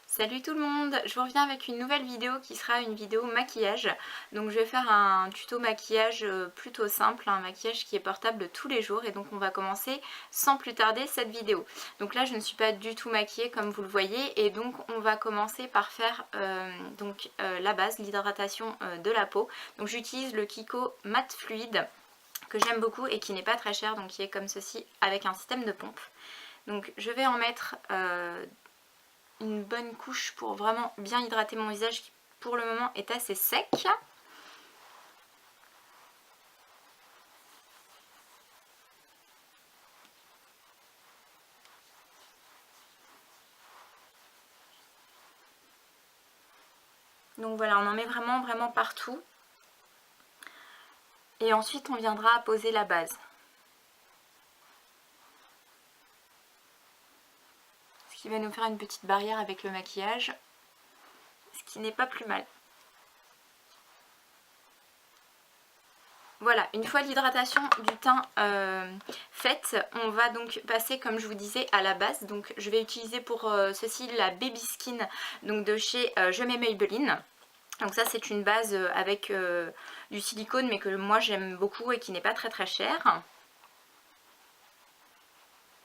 Salut tout le monde, je vous reviens avec une nouvelle vidéo qui sera une vidéo maquillage. Donc je vais faire un tuto maquillage plutôt simple, un maquillage qui est portable tous les jours. Et donc on va commencer sans plus tarder cette vidéo. Donc là je ne suis pas du tout maquillée comme vous le voyez. Et donc on va commencer par faire la base, l'hydratation de la peau. Donc j'utilise le Kiko Matte Fluide que j'aime beaucoup et qui n'est pas très cher. Donc qui est comme ceci avec un système de pompe. Donc je vais en mettre une bonne couche pour vraiment bien hydrater mon visage qui pour le moment est assez sec. Donc voilà, on en met vraiment partout. Et ensuite on viendra poser la base. Ce qui va nous faire une petite barrière avec le maquillage. Ce qui n'est pas plus mal. Voilà, une fois l'hydratation du teint faite, on va donc passer comme je vous disais à la base. Donc je vais utiliser pour ceci la Baby Skin donc de chez Je mets Maybelline. Donc ça c'est une base avec du silicone mais que moi j'aime beaucoup et qui n'est pas très cher.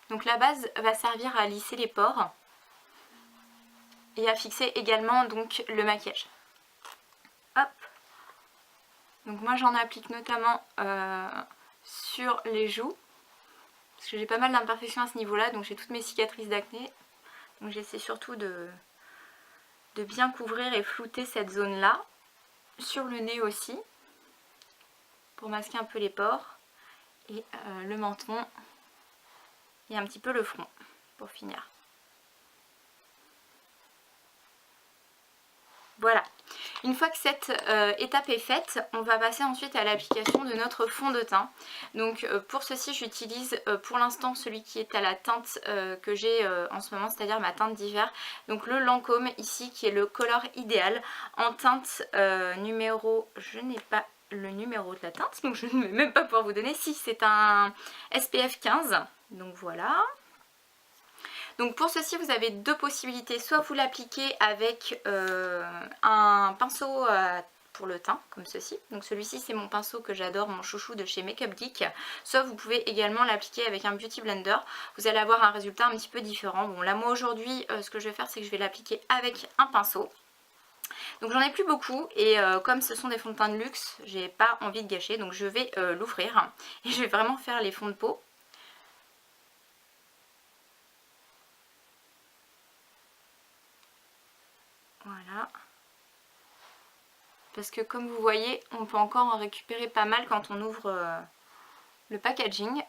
Donc la base va servir à lisser les pores et à fixer également donc le maquillage. Hop. Donc moi j'en applique notamment sur les joues. Parce que j'ai pas mal d'imperfections à ce niveau-là. Donc j'ai toutes mes cicatrices d'acné. Donc j'essaie surtout de bien couvrir et flouter cette zone-là. Sur le nez aussi. Pour masquer un peu les pores. Et le menton. Et un petit peu le front. Pour finir. Voilà. Une fois que cette étape est faite, on va passer ensuite à l'application de notre fond de teint. Donc pour ceci, j'utilise pour l'instant celui qui est à la teinte que j'ai en ce moment, c'est-à-dire ma teinte d'hiver. Donc le Lancôme ici qui est le Color Idéal en teinte numéro... Je n'ai pas le numéro de la teinte, donc je ne vais même pas pouvoir vous donner. Si, c'est un SPF 15, donc voilà. Donc pour ceci vous avez deux possibilités, soit vous l'appliquez avec un pinceau pour le teint comme ceci, donc celui-ci c'est mon pinceau que j'adore, mon chouchou de chez Makeup Geek, soit vous pouvez également l'appliquer avec un Beauty Blender, vous allez avoir un résultat un petit peu différent. Bon là moi aujourd'hui ce que je vais faire c'est que je vais l'appliquer avec un pinceau. Donc j'en ai plus beaucoup et comme ce sont des fonds de teint de luxe, j'ai pas envie de gâcher, donc je vais l'ouvrir et je vais vraiment faire les fonds de peau. Voilà. Parce que comme vous voyez, on peut encore en récupérer pas mal quand on ouvre le packaging.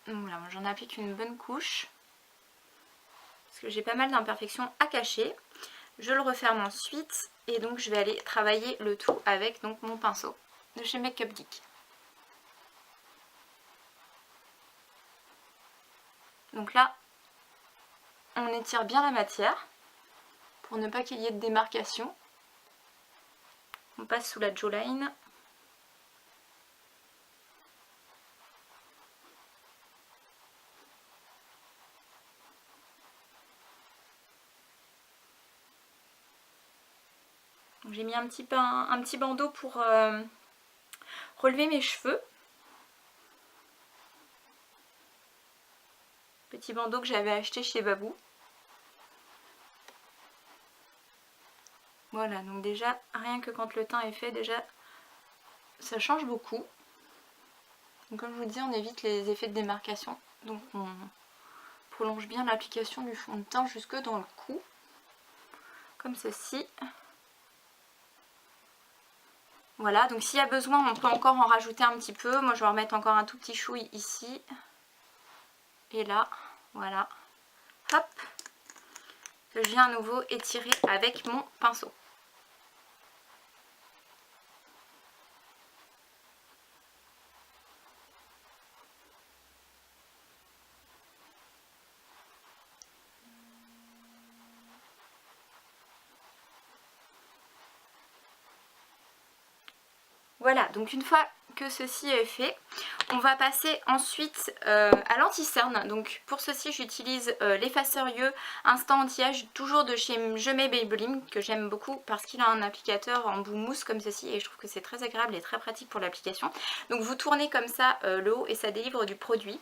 Donc voilà, j'en applique une bonne couche. Parce que j'ai pas mal d'imperfections à cacher. Je le referme ensuite. Et donc je vais aller travailler le tout avec donc, mon pinceau de chez Makeup Geek. Donc là, on étire bien la matière. Pour ne pas qu'il y ait de démarcation. On passe sous la jawline. J'ai mis un petit bandeau pour relever mes cheveux. Petit bandeau que j'avais acheté chez Babou. Voilà, donc déjà, rien que quand le teint est fait, déjà, ça change beaucoup. Donc comme je vous dis, on évite les effets de démarcation. Donc on prolonge bien l'application du fond de teint jusque dans le cou. Comme ceci. Voilà, donc s'il y a besoin, on peut encore en rajouter un petit peu. Moi, je vais en remettre encore un tout petit chouille ici. Et là, voilà. Hop. Que je viens à nouveau étirer avec mon pinceau. Voilà, donc une fois que ceci est fait, on va passer ensuite à l'anti-cerne. Donc pour ceci j'utilise l'effaceur yeux instant anti-âge, toujours de chez Je mets Maybelline, que j'aime beaucoup parce qu'il a un applicateur en bout mousse comme ceci et je trouve que c'est très agréable et très pratique pour l'application. Donc vous tournez comme ça le haut et ça délivre du produit.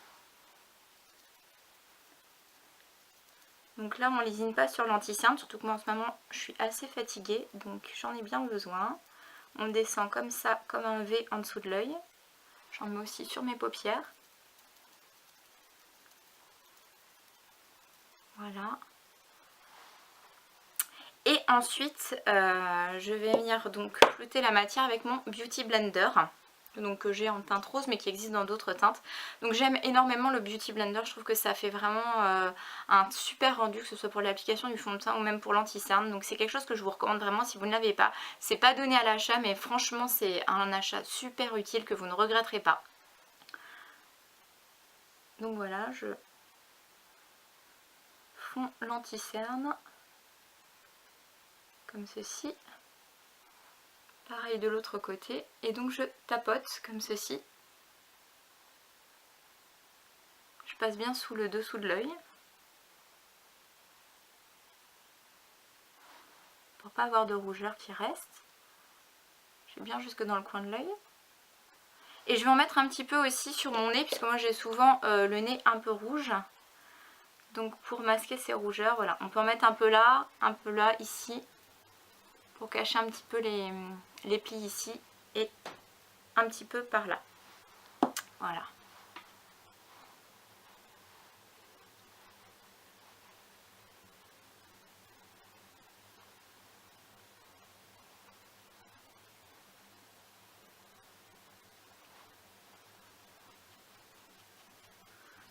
Donc là on lésine pas sur l'anti-cerne, surtout que moi en ce moment je suis assez fatiguée, donc j'en ai bien besoin. On descend comme ça, comme un V en dessous de l'œil. J'en mets aussi sur mes paupières. Voilà. Et ensuite je vais venir donc flouter la matière avec mon Beauty Blender. Donc que j'ai en teinte rose mais qui existe dans d'autres teintes. Donc j'aime énormément le Beauty Blender, je trouve que ça fait vraiment un super rendu, que ce soit pour l'application du fond de teint ou même pour l'anti-cerne. Donc c'est quelque chose que je vous recommande vraiment si vous ne l'avez pas. C'est pas donné à l'achat mais franchement c'est un achat super utile que vous ne regretterez pas. Donc voilà, je fonds l'anti-cerne comme ceci. Pareil de l'autre côté. Et donc je tapote comme ceci. Je passe bien sous le dessous de l'œil. Pour pas avoir de rougeur qui reste. J'ai bien jusque dans le coin de l'œil. Et je vais en mettre un petit peu aussi sur mon nez, puisque moi j'ai souvent le nez un peu rouge. Donc pour masquer ces rougeurs, voilà. On peut en mettre un peu là, ici. Pour cacher un petit peu les plis ici. Et un petit peu par là. Voilà.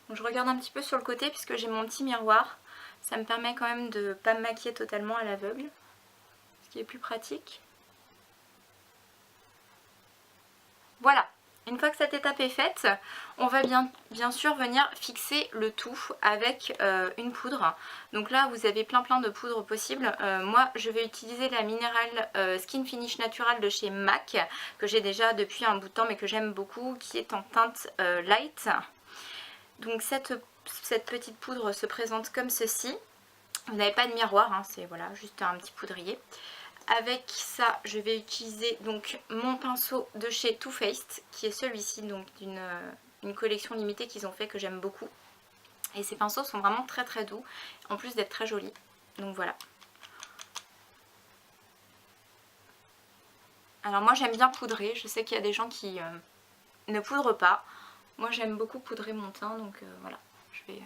Donc je regarde un petit peu sur le côté puisque j'ai mon petit miroir. Ça me permet quand même de ne pas me maquiller totalement à l'aveugle. Ce qui est plus pratique. Voilà. Une fois que cette étape est faite, on va bien sûr venir fixer le tout avec une poudre. Donc là vous avez plein de poudres possibles. Moi je vais utiliser la Mineral Skin Finish Natural de chez MAC, que j'ai déjà depuis un bout de temps mais que j'aime beaucoup, qui est en teinte light. Donc cette petite poudre se présente comme ceci. Vous n'avez pas de miroir, hein, c'est voilà, juste un petit poudrier. Avec ça, je vais utiliser donc mon pinceau de chez Too Faced, qui est celui-ci, donc d'une collection limitée qu'ils ont fait, que j'aime beaucoup. Et ces pinceaux sont vraiment très doux, en plus d'être très jolis. Donc voilà. Alors moi j'aime bien poudrer, je sais qu'il y a des gens qui ne poudrent pas. Moi j'aime beaucoup poudrer mon teint, donc voilà. Je vais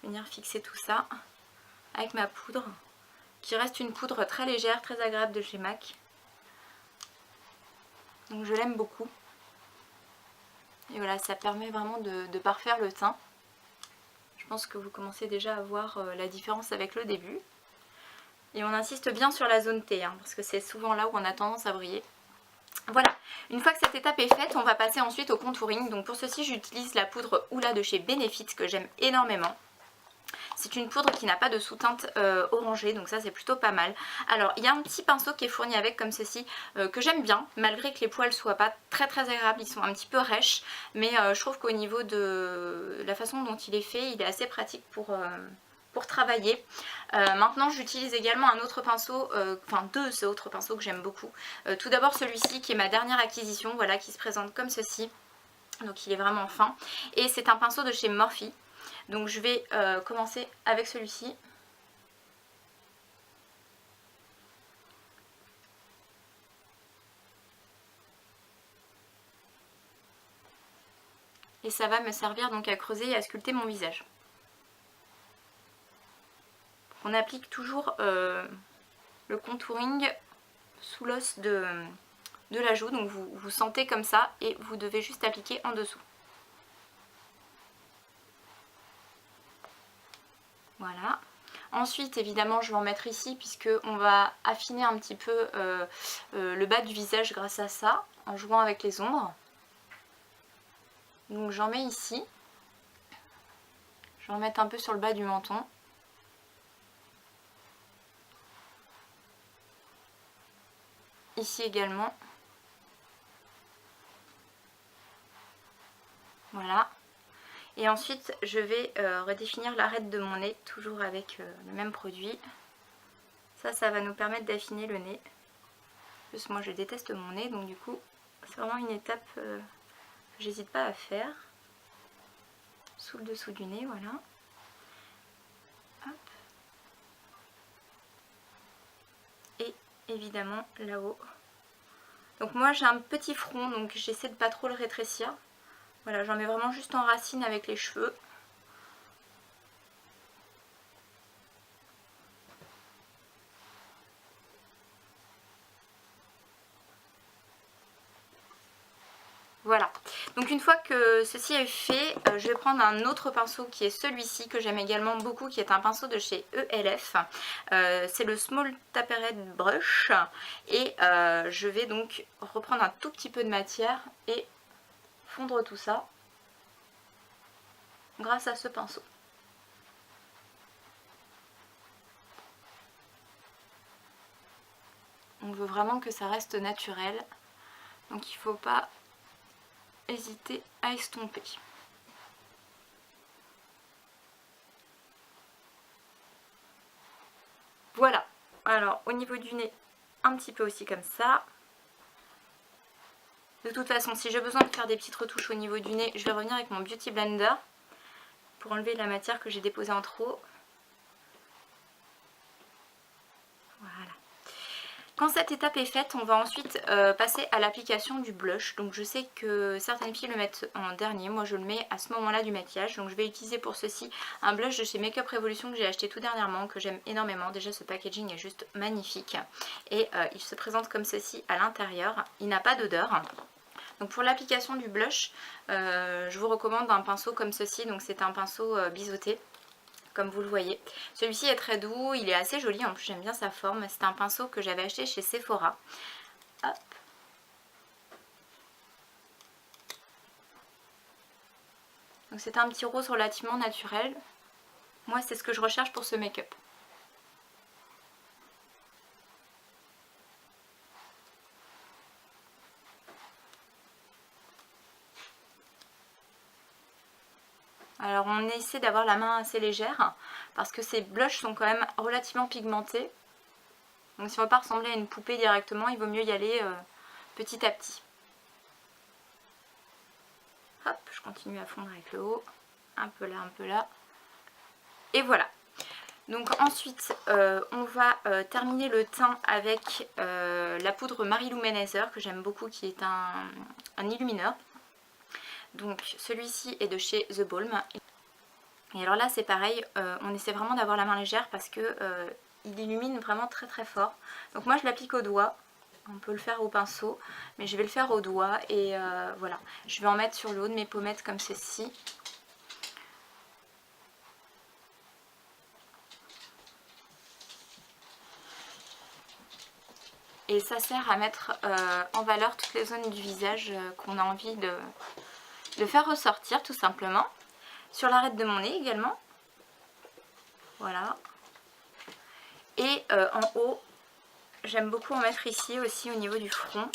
venir fixer tout ça avec ma poudre, qui reste une poudre très légère, très agréable de chez MAC. Donc je l'aime beaucoup. Et voilà, ça permet vraiment de parfaire le teint. Je pense que vous commencez déjà à voir la différence avec le début. Et on insiste bien sur la zone T, hein, parce que c'est souvent là où on a tendance à briller. Voilà, une fois que cette étape est faite, on va passer ensuite au contouring. Donc pour ceci, j'utilise la poudre Hoola de chez Benefit, que j'aime énormément. C'est une poudre qui n'a pas de sous-teinte orangée, donc ça c'est plutôt pas mal. Alors il y a un petit pinceau qui est fourni avec comme ceci, que j'aime bien, malgré que les poils soient pas très agréables, ils sont un petit peu rêches. Mais je trouve qu'au niveau de la façon dont il est fait, il est assez pratique pour travailler. Maintenant j'utilise également un autre pinceau, enfin deux autres pinceaux que j'aime beaucoup. Tout d'abord celui-ci qui est ma dernière acquisition, voilà, qui se présente comme ceci. Donc il est vraiment fin. Et c'est un pinceau de chez Morphe. Donc je vais commencer avec celui-ci. Et ça va me servir donc à creuser et à sculpter mon visage. On applique toujours le contouring sous l'os de la joue. Donc vous sentez comme ça et vous devez juste appliquer en dessous. Voilà. Ensuite évidemment je vais en mettre ici puisque on va affiner un petit peu le bas du visage grâce à ça, en jouant avec les ombres. Donc j'en mets ici. Je vais en mettre un peu sur le bas du menton. Ici également. Voilà. Et ensuite je vais redéfinir l'arête de mon nez, toujours avec le même produit. Ça va nous permettre d'affiner le nez. En plus moi je déteste mon nez, donc du coup c'est vraiment une étape que j'hésite pas à faire. Sous le dessous du nez, voilà. Hop. Et évidemment là-haut. Donc moi j'ai un petit front, donc j'essaie de pas trop le rétrécir. Voilà, j'en mets vraiment juste en racine avec les cheveux. Voilà, donc une fois que ceci est fait, je vais prendre un autre pinceau qui est celui-ci que j'aime également beaucoup, qui est un pinceau de chez ELF. C'est le Small Taperet Brush et je vais donc reprendre un tout petit peu de matière et fondre tout ça grâce à ce pinceau. On veut vraiment que ça reste naturel, donc il ne faut pas hésiter à estomper. Voilà, alors au niveau du nez, un petit peu aussi comme ça. De toute façon, si j'ai besoin de faire des petites retouches au niveau du nez, je vais revenir avec mon Beauty Blender pour enlever la matière que j'ai déposée en trop. Voilà. Quand cette étape est faite, on va ensuite passer à l'application du blush. Donc je sais que certaines filles le mettent en dernier, moi je le mets à ce moment-là du maquillage. Donc je vais utiliser pour ceci un blush de chez Makeup Revolution que j'ai acheté tout dernièrement, que j'aime énormément. Déjà ce packaging est juste magnifique. Et il se présente comme ceci à l'intérieur, il n'a pas d'odeur. Donc pour l'application du blush, je vous recommande un pinceau comme ceci, donc c'est un pinceau biseauté. Comme vous le voyez. Celui-ci est très doux, il est assez joli, en plus j'aime bien sa forme. C'est un pinceau que j'avais acheté chez Sephora. Hop. Donc c'est un petit rose relativement naturel. Moi c'est ce que je recherche pour ce make-up. Alors on essaie d'avoir la main assez légère parce que ces blushs sont quand même relativement pigmentés. Donc si on ne veut pas ressembler à une poupée directement, il vaut mieux y aller petit à petit. Hop, je continue à fondre avec le haut. Un peu là, un peu là. Et voilà. Donc ensuite, on va terminer le teint avec la poudre Marilou Menazer que j'aime beaucoup, qui est un illumineur. Donc celui-ci est de chez The Balm. Et alors là c'est pareil, on essaie vraiment d'avoir la main légère parce que il illumine vraiment très très fort. Donc moi je l'applique au doigt, on peut le faire au pinceau, mais je vais le faire au doigt et voilà. Je vais en mettre sur le haut de mes pommettes comme ceci. Et ça sert à mettre en valeur toutes les zones du visage qu'on a envie de faire ressortir tout simplement. Sur l'arête de mon nez également. Voilà. Et en haut, j'aime beaucoup en mettre ici aussi au niveau du front.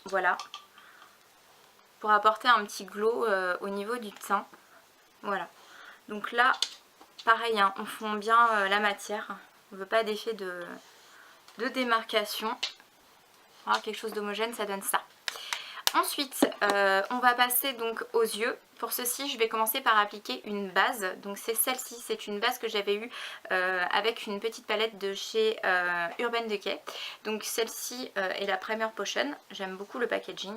Voilà. Pour apporter un petit glow au niveau du teint. Voilà. Donc là, pareil, hein, on fond bien la matière. On ne veut pas d'effet de démarcation. Alors, quelque chose d'homogène, ça donne ça. Ensuite, on va passer donc aux yeux. Pour ceci, je vais commencer par appliquer une base. Donc c'est celle-ci, c'est une base que j'avais eue avec une petite palette de chez Urban Decay. Donc celle-ci est la Primer Potion. J'aime beaucoup le packaging.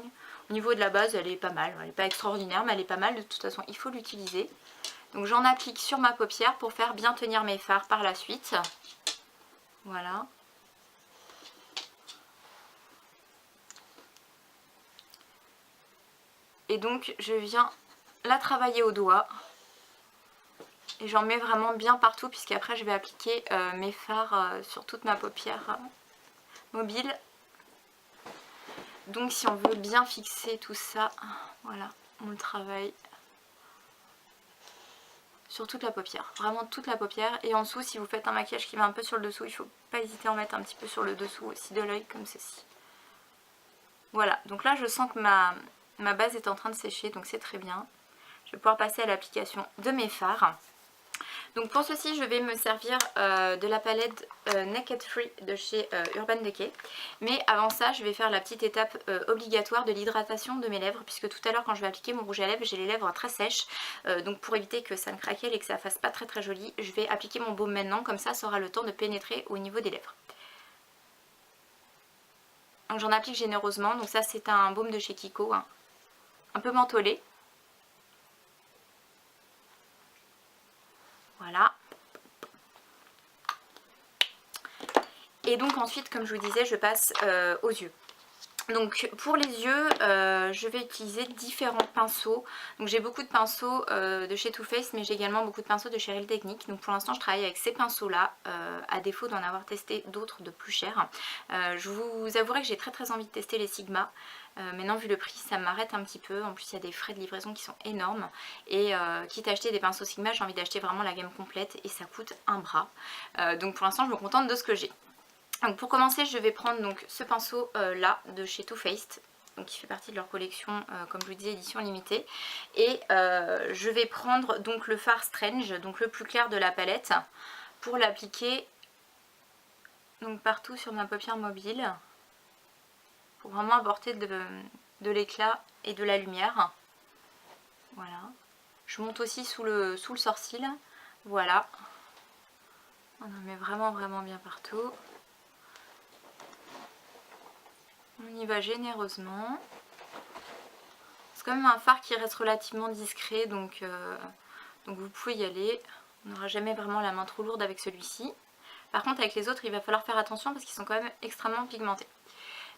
Au niveau de la base, elle est pas mal. Elle n'est pas extraordinaire, mais elle est pas mal. De toute façon, il faut l'utiliser. Donc j'en applique sur ma paupière pour faire bien tenir mes fards par la suite. Voilà. Et donc je viens la travailler au doigt. Et j'en mets vraiment bien partout puisqu'après je vais appliquer mes fards sur toute ma paupière mobile. Donc si on veut bien fixer tout ça, voilà, on le travaille sur toute la paupière. Vraiment toute la paupière. Et en dessous, si vous faites un maquillage qui va un peu sur le dessous, il ne faut pas hésiter à en mettre un petit peu sur le dessous aussi de l'œil comme ceci. Voilà, donc là je sens que ma Ma base est en train de sécher, donc c'est très bien. Je vais pouvoir passer à l'application de mes fards. Donc pour ceci, je vais me servir de la palette Naked Free de chez Urban Decay. Mais avant ça, je vais faire la petite étape obligatoire de l'hydratation de mes lèvres. Puisque tout à l'heure, quand je vais appliquer mon rouge à lèvres, j'ai les lèvres très sèches. Donc pour éviter que ça me craquelle et que ça fasse pas très très joli, je vais appliquer mon baume maintenant. Comme ça aura le temps de pénétrer au niveau des lèvres. Donc j'en applique généreusement. Donc ça, c'est un baume de chez Kiko, hein, un peu mentholé. Voilà. Et donc ensuite, comme je vous disais, je passe aux yeux. Donc pour les yeux, je vais utiliser différents pinceaux. Donc j'ai beaucoup de pinceaux de chez Too Faced, mais j'ai également beaucoup de pinceaux de chez Real Techniques. Donc pour l'instant je travaille avec ces pinceaux là, à défaut d'en avoir testé d'autres de plus chers. Je vous avouerai que j'ai très envie de tester les Sigma. Maintenant vu le prix ça m'arrête un petit peu. En plus il y a des frais de livraison qui sont énormes. Et quitte à acheter des pinceaux Sigma, j'ai envie d'acheter vraiment la gamme complète et ça coûte un bras. Donc pour l'instant je me contente de ce que j'ai. Donc pour commencer, je vais prendre donc ce pinceau là de chez Too Faced, donc qui fait partie de leur collection, comme je vous disais, édition limitée. Et je vais prendre donc le fard Strange, donc le plus clair de la palette, pour l'appliquer donc partout sur ma paupière mobile, pour vraiment apporter de l'éclat et de la lumière. Voilà. Je monte aussi sous le sourcil, voilà. On en met vraiment bien partout. On y va généreusement. C'est quand même un fard qui reste relativement discret, donc vous pouvez y aller. On n'aura jamais vraiment la main trop lourde avec celui-ci. Par contre avec les autres il va falloir faire attention parce qu'ils sont quand même extrêmement pigmentés.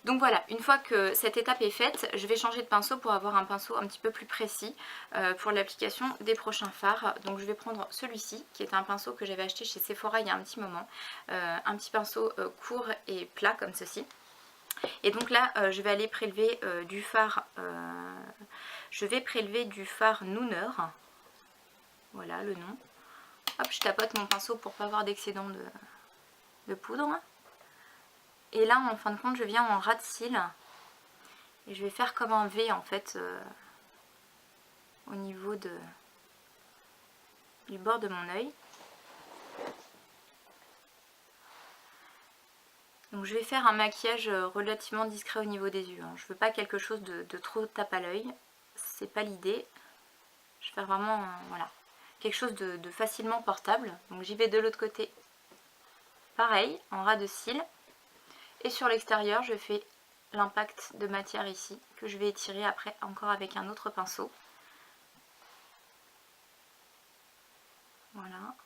Donc voilà, une fois que cette étape est faite, je vais changer de pinceau pour avoir un pinceau un petit peu plus précis pour l'application des prochains fards. Donc je vais prendre celui-ci qui est un pinceau que j'avais acheté chez Sephora il y a un petit moment. Un petit pinceau court et plat comme ceci. Et donc là je vais aller prélever du fard Nooner. Voilà le nom. Hop, je tapote mon pinceau pour pas avoir d'excédent de poudre. Et là en fin de compte je viens en ras de cils. Et je vais faire comme un V en fait au niveau du bord de mon œil. Donc je vais faire un maquillage relativement discret au niveau des yeux. Je veux pas quelque chose de trop tape à l'œil. C'est pas l'idée. Je vais faire vraiment voilà, quelque chose de facilement portable. Donc j'y vais de l'autre côté. Pareil, en ras de cils. Et sur l'extérieur, je fais l'impact de matière ici, que je vais étirer après encore avec un autre pinceau. Voilà.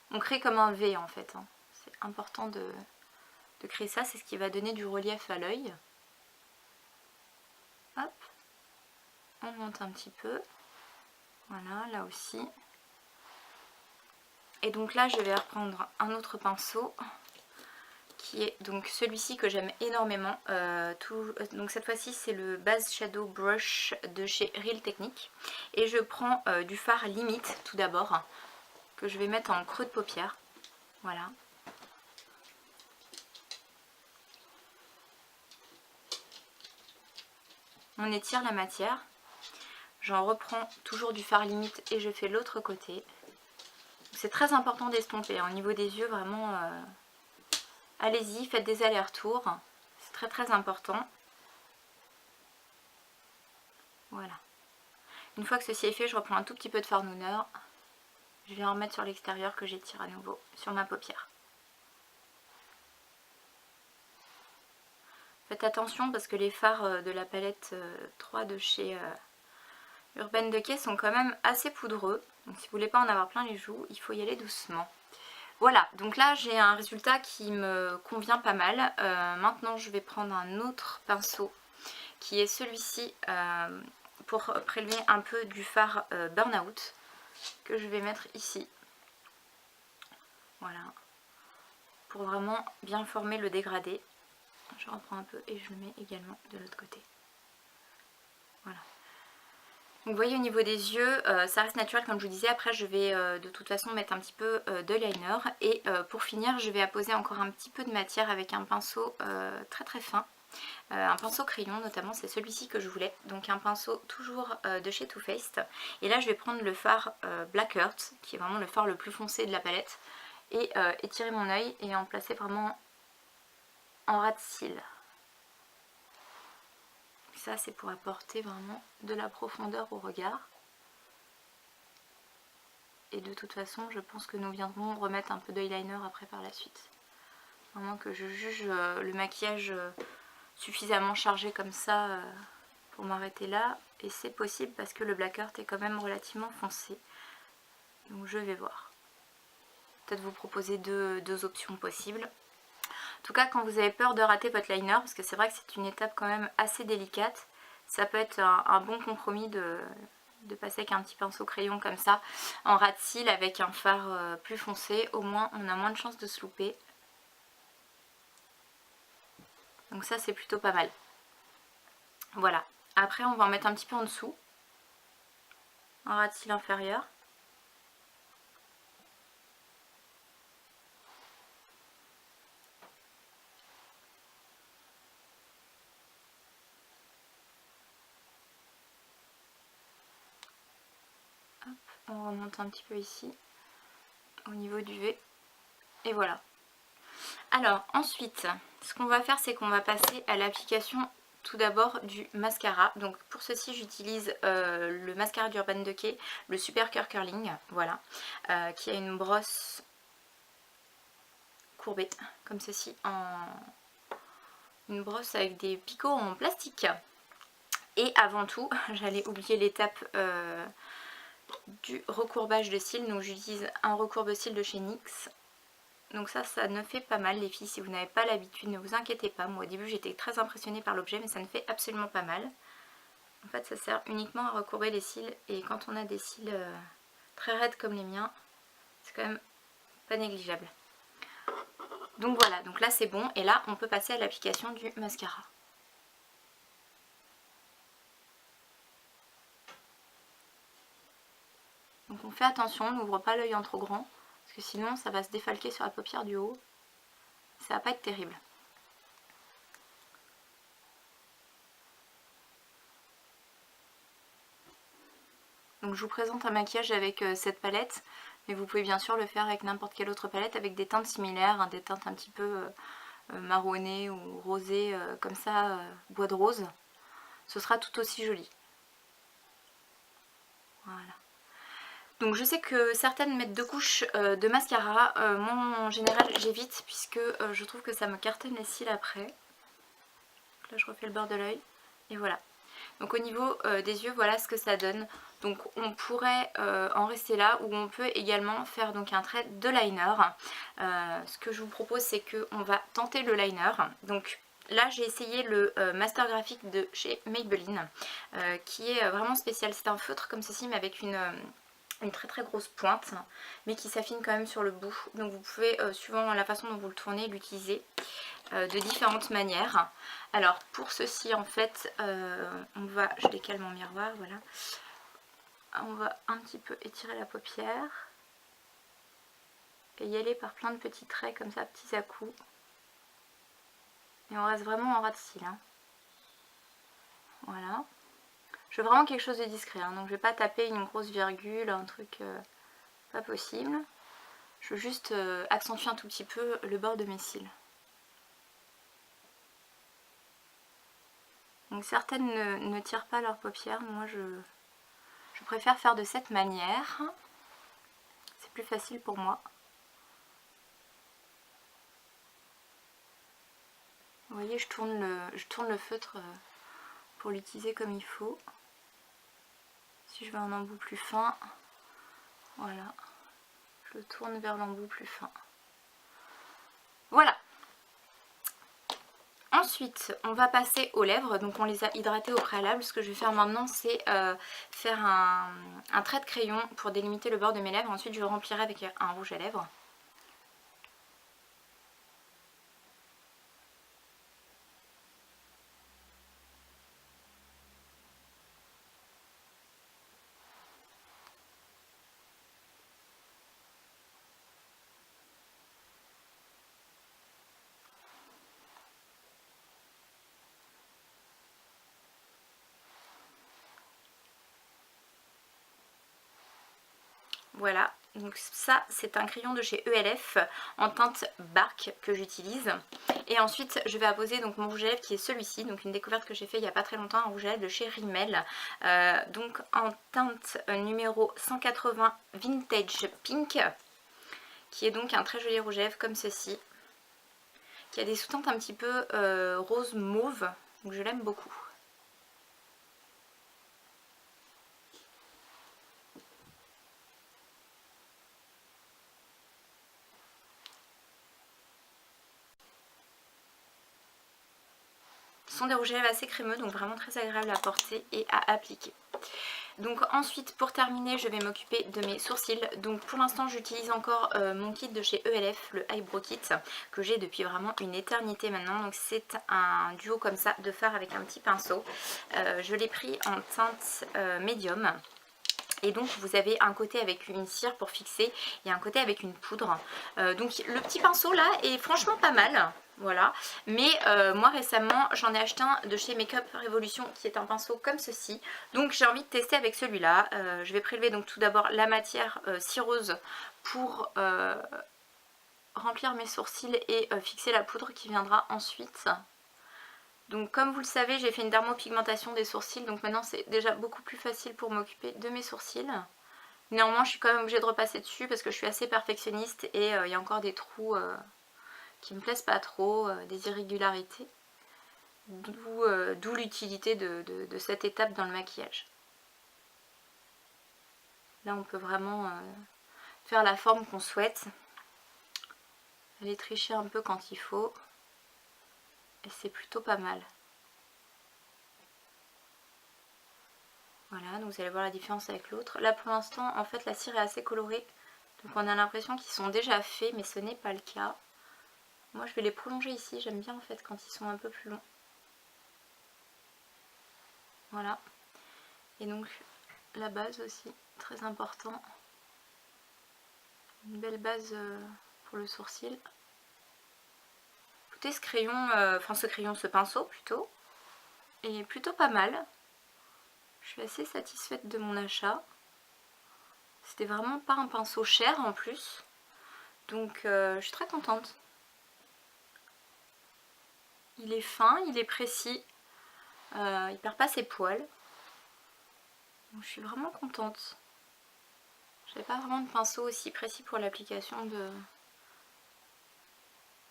On crée comme un V en fait. C'est important de créer ça, c'est ce qui va donner du relief à l'œil. Hop. On monte un petit peu. Voilà, là aussi. Et donc là, je vais reprendre un autre pinceau qui est donc celui-ci que j'aime énormément. Donc cette fois-ci, c'est le Base Shadow Brush de chez Real Techniques. Et je prends du fard Limite tout d'abord, que je vais mettre en creux de paupière. Voilà. On étire la matière. J'en reprends toujours du fard Limite et je fais l'autre côté. C'est très important d'estomper. Au niveau des yeux, vraiment, allez-y, faites des allers-retours. C'est très important. Voilà. Une fois que ceci est fait, je reprends un tout petit peu de fard Nooner. Je vais en remettre sur l'extérieur que j'étire à nouveau sur ma paupière. Faites attention parce que les fards de la palette 3 de chez Urban Decay sont quand même assez poudreux. Donc si vous voulez pas en avoir plein les joues, il faut y aller doucement. Voilà, donc là j'ai un résultat qui me convient pas mal. Maintenant je vais prendre un autre pinceau qui est celui-ci pour prélever un peu du fard Burnout que je vais mettre ici. Voilà, pour vraiment bien former le dégradé. Je reprends un peu et je le mets également de l'autre côté. Voilà. Donc vous voyez au niveau des yeux, ça reste naturel comme je vous disais. Après je vais de toute façon mettre un petit peu de liner. Et pour finir je vais apposer encore un petit peu de matière avec un pinceau très fin. un pinceau crayon notamment, c'est celui-ci que je voulais, donc un pinceau toujours de chez Too Faced. Et là je vais prendre le fard Black Earth, qui est vraiment le fard le plus foncé de la palette, et étirer mon œil et en placer vraiment en ras de cils. Ça c'est pour apporter vraiment de la profondeur au regard. Et de toute façon je pense que nous viendrons remettre un peu d'eyeliner après par la suite. Vraiment que je juge le maquillage suffisamment chargé comme ça pour m'arrêter là. Et c'est possible parce que le Black Earth est quand même relativement foncé. Donc je vais voir. Peut-être vous proposer deux options possibles. En tout cas, quand vous avez peur de rater votre liner, parce que c'est vrai que c'est une étape quand même assez délicate, ça peut être un bon compromis de passer avec un petit pinceau crayon comme ça, en ras de cils avec un fard plus foncé. Au moins, on a moins de chances de se louper. Donc ça, c'est plutôt pas mal. Voilà. Après, on va en mettre un petit peu en dessous, en ras de cils inférieur. On remonte un petit peu ici, au niveau du V. Et voilà. Alors ensuite, ce qu'on va faire, c'est qu'on va passer à l'application tout d'abord du mascara. Donc pour ceci, j'utilise le mascara d'Urban Decay, le Super Curling, voilà, qui a une brosse courbée, comme ceci, une brosse avec des picots en plastique. Et avant tout, j'allais oublier l'étape du recourbage de cils. Donc j'utilise un recourbe-cils de chez NYX. Donc ça ne fait pas mal les filles. Si vous n'avez pas l'habitude, ne vous inquiétez pas. Moi au début j'étais très impressionnée par l'objet, mais ça ne fait absolument pas mal. En fait ça sert uniquement à recourber les cils. Et quand on a des cils très raides comme les miens, c'est quand même pas négligeable. Donc voilà, donc là c'est bon. Et là on peut passer à l'application du mascara. Donc on fait attention, on n'ouvre pas l'œil en trop grand, parce que sinon ça va se défalquer sur la paupière du haut. Ça va pas être terrible. Donc je vous présente un maquillage avec cette palette, mais vous pouvez bien sûr le faire avec n'importe quelle autre palette, avec des teintes similaires, hein, des teintes un petit peu marronnées ou rosées, comme ça, bois de rose. Ce sera tout aussi joli. Voilà. Donc je sais que certaines mettent 2 couches de mascara. Moi en général j'évite, puisque je trouve que ça me cartonne les cils après. Donc là je refais le bord de l'œil et voilà. Donc au niveau des yeux, voilà ce que ça donne. Donc on pourrait en rester là, ou on peut également faire donc un trait de liner. Ce que je vous propose, c'est qu'on va tenter le liner. Donc là j'ai essayé le Master Graphique de chez Maybelline, qui est vraiment spécial. C'est un feutre comme ceci, mais avec une très grosse pointe, mais qui s'affine quand même sur le bout. Donc vous pouvez, suivant la façon dont vous le tournez, l'utiliser de différentes manières. Alors pour ceci en fait, je décale mon miroir, voilà. On va un petit peu étirer la paupière et y aller par plein de petits traits comme ça, petits à coups. Et on reste vraiment en ras de cils, hein. Voilà. Je veux vraiment quelque chose de discret, hein, donc je vais pas taper une grosse virgule, un truc pas possible. Je veux juste accentuer un tout petit peu le bord de mes cils. Donc certaines ne tirent pas leurs paupières, moi je préfère faire de cette manière. C'est plus facile pour moi. Vous voyez, je tourne le feutre pour l'utiliser comme il faut. Si je veux un embout plus fin, voilà, je le tourne vers l'embout plus fin. Voilà. Ensuite, on va passer aux lèvres. Donc on les a hydratées au préalable. Ce que je vais faire maintenant, c'est faire un trait de crayon pour délimiter le bord de mes lèvres. Ensuite, je remplirai avec un rouge à lèvres. Voilà, donc ça c'est un crayon de chez ELF en teinte bark que j'utilise. Et ensuite je vais apposer donc mon rouge à lèvres qui est celui-ci, donc une découverte que j'ai fait il n'y a pas très longtemps, un rouge à lèvres de chez Rimmel, donc en teinte numéro 180 Vintage Pink, qui est donc un très joli rouge à lèvres comme ceci, qui a des sous-teintes un petit peu rose mauve, donc je l'aime beaucoup. Ce sont des rouges à lèvres assez crémeux, donc vraiment très agréable à porter et à appliquer. Donc ensuite, pour terminer, je vais m'occuper de mes sourcils. Donc pour l'instant, j'utilise encore mon kit de chez ELF, le Eyebrow Kit, que j'ai depuis vraiment une éternité maintenant. Donc c'est un duo comme ça de fard avec un petit pinceau. Je l'ai pris en teinte médium. Et donc vous avez un côté avec une cire pour fixer et un côté avec une poudre. Donc le petit pinceau là est franchement pas mal. Voilà, mais moi récemment j'en ai acheté un de chez Makeup Revolution qui est un pinceau comme ceci. Donc j'ai envie de tester avec celui-là. Je vais prélever donc tout d'abord la matière cireuse pour remplir mes sourcils et fixer la poudre qui viendra ensuite. Donc comme vous le savez, j'ai fait une dermopigmentation des sourcils, donc maintenant c'est déjà beaucoup plus facile pour m'occuper de mes sourcils. Néanmoins je suis quand même obligée de repasser dessus parce que je suis assez perfectionniste et il y a encore des trous qui me plaisent pas trop, des irrégularités. D'où l'utilité de cette étape dans le maquillage. Là on peut vraiment faire la forme qu'on souhaite, aller tricher un peu quand il faut. Et c'est plutôt pas mal. Voilà, donc vous allez voir la différence avec l'autre. Là pour l'instant, en fait la cire est assez colorée. Donc on a l'impression qu'ils sont déjà faits, mais ce n'est pas le cas. Moi je vais les prolonger ici, j'aime bien en fait quand ils sont un peu plus longs. Voilà. Et donc la base aussi, très important. Une belle base pour le sourcil. Écoutez, ce crayon, ce pinceau plutôt, est plutôt pas mal. Je suis assez satisfaite de mon achat. C'était vraiment pas un pinceau cher en plus. Donc je suis très contente. Il est fin, il est précis. Il perd pas ses poils. Donc je suis vraiment contente. J'avais pas vraiment de pinceau aussi précis pour l'application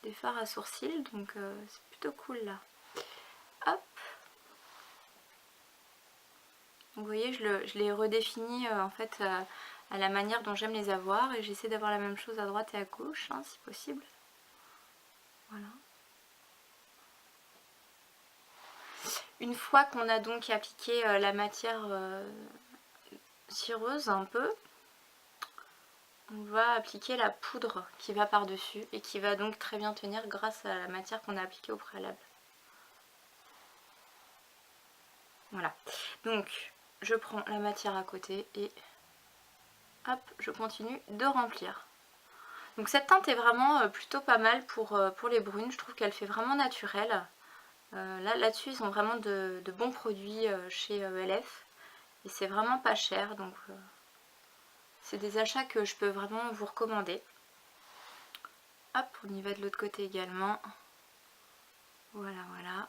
des fards à sourcils. Donc c'est plutôt cool là. Hop. Donc vous voyez, je l'ai redéfini en fait à la manière dont j'aime les avoir. Et j'essaie d'avoir la même chose à droite et à gauche, hein, si possible. Voilà. Une fois qu'on a donc appliqué la matière cireuse un peu, on va appliquer la poudre qui va par-dessus et qui va donc très bien tenir grâce à la matière qu'on a appliquée au préalable. Voilà. Donc je prends la matière à côté et hop, je continue de remplir. Donc cette teinte est vraiment plutôt pas mal pour les brunes. Je trouve qu'elle fait vraiment naturelle. Là-dessus, ils ont vraiment de bons produits chez ELF. Et c'est vraiment pas cher. Donc c'est des achats que je peux vraiment vous recommander. Hop, on y va de l'autre côté également. Voilà, voilà.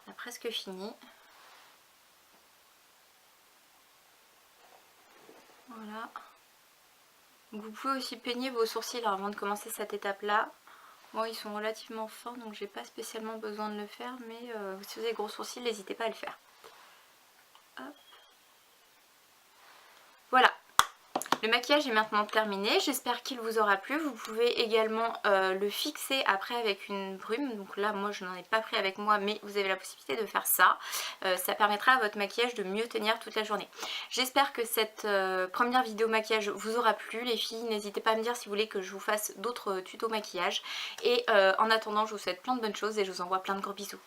On a presque fini. Voilà. Donc vous pouvez aussi peigner vos sourcils avant de commencer cette étape-là. Moi, ils sont relativement fins, donc j'ai pas spécialement besoin de le faire, mais si vous avez gros sourcils, n'hésitez pas à le faire. Hop. Voilà. Le maquillage est maintenant terminé, j'espère qu'il vous aura plu. Vous pouvez également le fixer après avec une brume. Donc là, moi, je n'en ai pas pris avec moi, mais vous avez la possibilité de faire ça. Ça permettra à votre maquillage de mieux tenir toute la journée. J'espère que cette première vidéo maquillage vous aura plu. Les filles, n'hésitez pas à me dire si vous voulez que je vous fasse d'autres tutos maquillage. Et en attendant, je vous souhaite plein de bonnes choses et je vous envoie plein de gros bisous.